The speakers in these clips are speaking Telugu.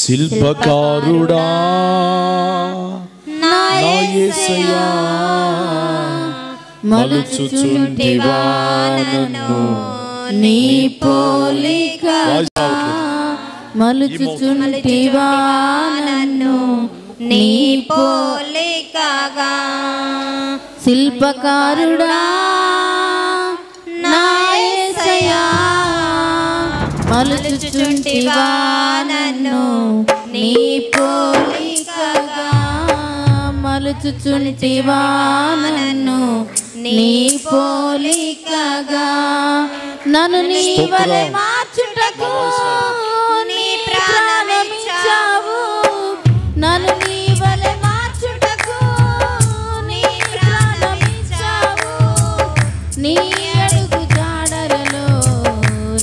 శిల్పకారుడా నా యేసయ్యా, మలుచుచుంటివా నన్ను నీ పోలిక, మలుచుచుంటివా నన్ను నీ పోలికగా. శిల్పకారుడా నా యేసయ్యా, మలుచుచుంటివా నన్ను నీ పోలికగా, మలుచుచుంటివా నన్ను నీ పోలికగా. నన్ను నీ వలె మార్చుటకు నీ ప్రాణమిచ్చావు, నన్ను నీ వలె మార్చుటకు నీ ప్రాణమిచ్చావు. నీ అడుగు జాడలలో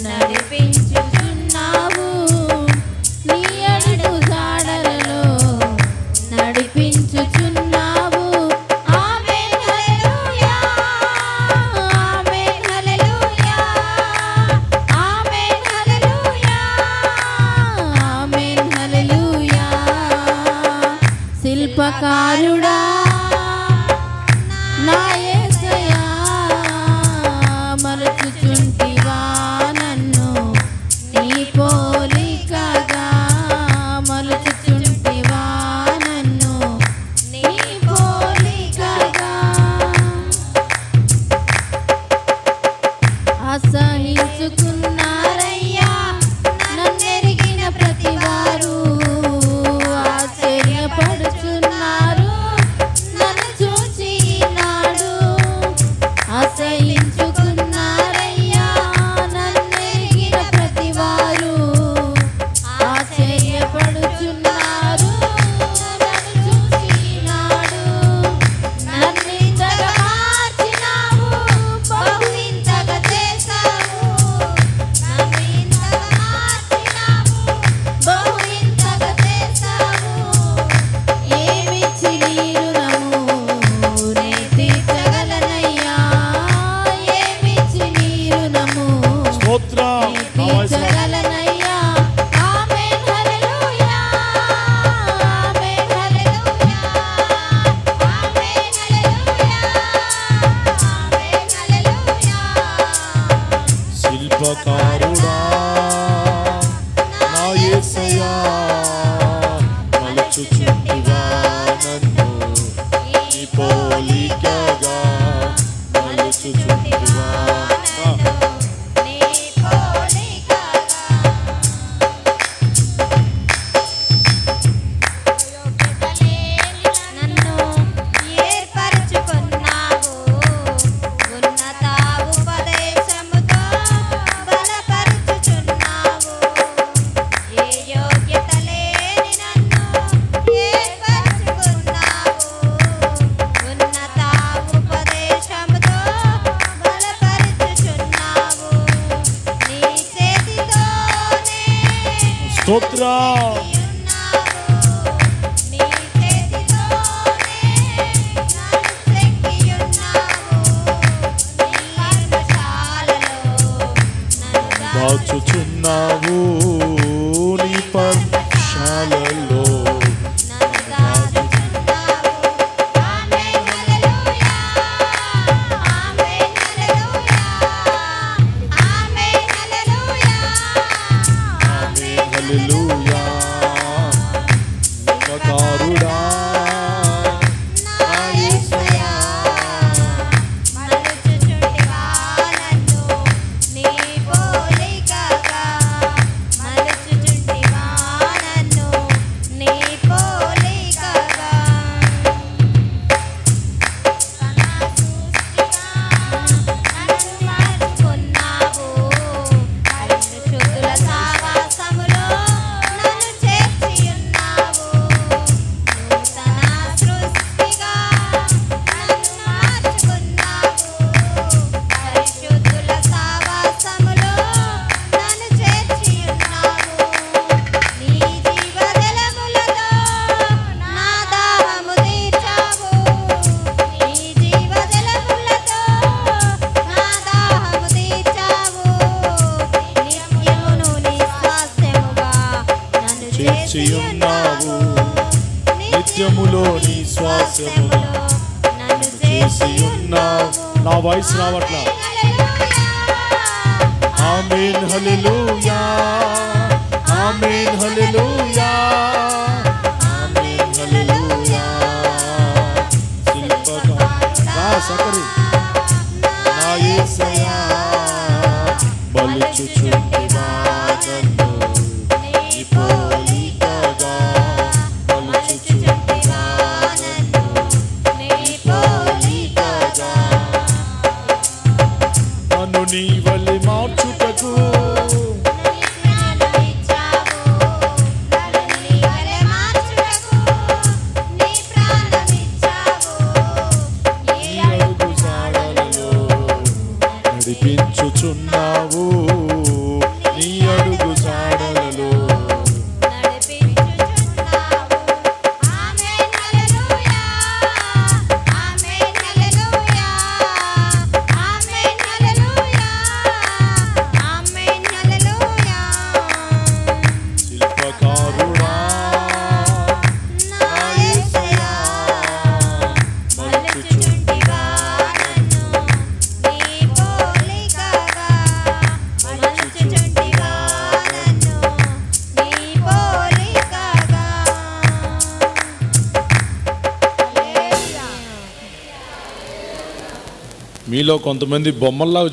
నడిపించుచున్నావు, నీ అడుగు జాడలలో నడిపించుచున్నావు. ఆమేన్ హల్లెలూయా, ఆమేన్ హల్లెలూయా, ఆమేన్ హల్లెలూయా, ఆమేన్ హల్లెలూయా. శిల్పకారుడా నా యేసయ్యా, మలుచుచుంటివా నన్ను నీ పోలికగా, మలుచుచుంటివా నన్ను నీ పోలికగా. అసహించుకున్నారయ్యా నన్నెరిగిన ప్రతివారు, ఆశ్చర్యపడుచున్నారు నన్ను చూచి నాడు. అసహించుకున్నారయ్యా నన్నెరిగిన ప్రతివారు, ఆశ్చర్యపడుచున్నారు నన్ను చూచి నాడు. నన్నింతగా మార్చినావు, బహు ఇంతగా చేశావు, నన్నింతగా మార్చినావు, బహు ఇంతగా చేశావు. ఏమిచ్చి నీ రుణము నే తీర్చగలనయ్యా, ఏమిచ్చి నీ రుణము స్తోత్రం. తీర్చగలనయ్యా. ఆమేన్ హల్లెలూయా, ఆమేన్ హల్లెలూయా, ఆమేన్ హల్లెలూయా, ఆమేన్ హల్లెలూయా. శిల్పకారుడా నా యేసయ్యా, మలుచుచుంటివా నన్ను నీ పోలికగా, మలుచుచుంటివా. నీ పోలికగా. నన్ను ఏర్పరచుకున్నావు, ఉన్నతావుపదేశముతో బలపరచుచున్నావు. ఏ యోగ్యత లేని నన్ను ఏర్పరచుకున్నావు, ఉన్నతావుపదేశముతో బలపరచుచున్నావు. నీ చేతితోనే స్తోత్రం. దాచుచున్నావు నీ పర్ణశాలలో, ఆమేన్ హల్లెలూయా. శిల్పకారుడా నా యేసయ్యా, నీ చేసి ఉన్నావు నిత్యములో నీ శ్వాసములో నన్ను చేసి ఉన్నావు. నా వాయిస్ రావట్లా. ఆమేన్ హల్లెలూయా ఆమేన్ హల్లెలూయా ఆమేన్ హల్లెలూయా. శిల్పకారుడా సకరి నా యేసయ్యా మలుచుచుంటివా నన్ను నీ పోలికగా మలుచుచుంటివా నన్ను నీ పోలికగా. నన్ను నీ వలె మార్చుటకు నడిపించుచున్నావు నీ అడుగు జాడలలో. శిల్పకారుడా నా యేసయ్యా మలుచుచుంటివా మీలో కొంతమంది బొమ్మల్లాగా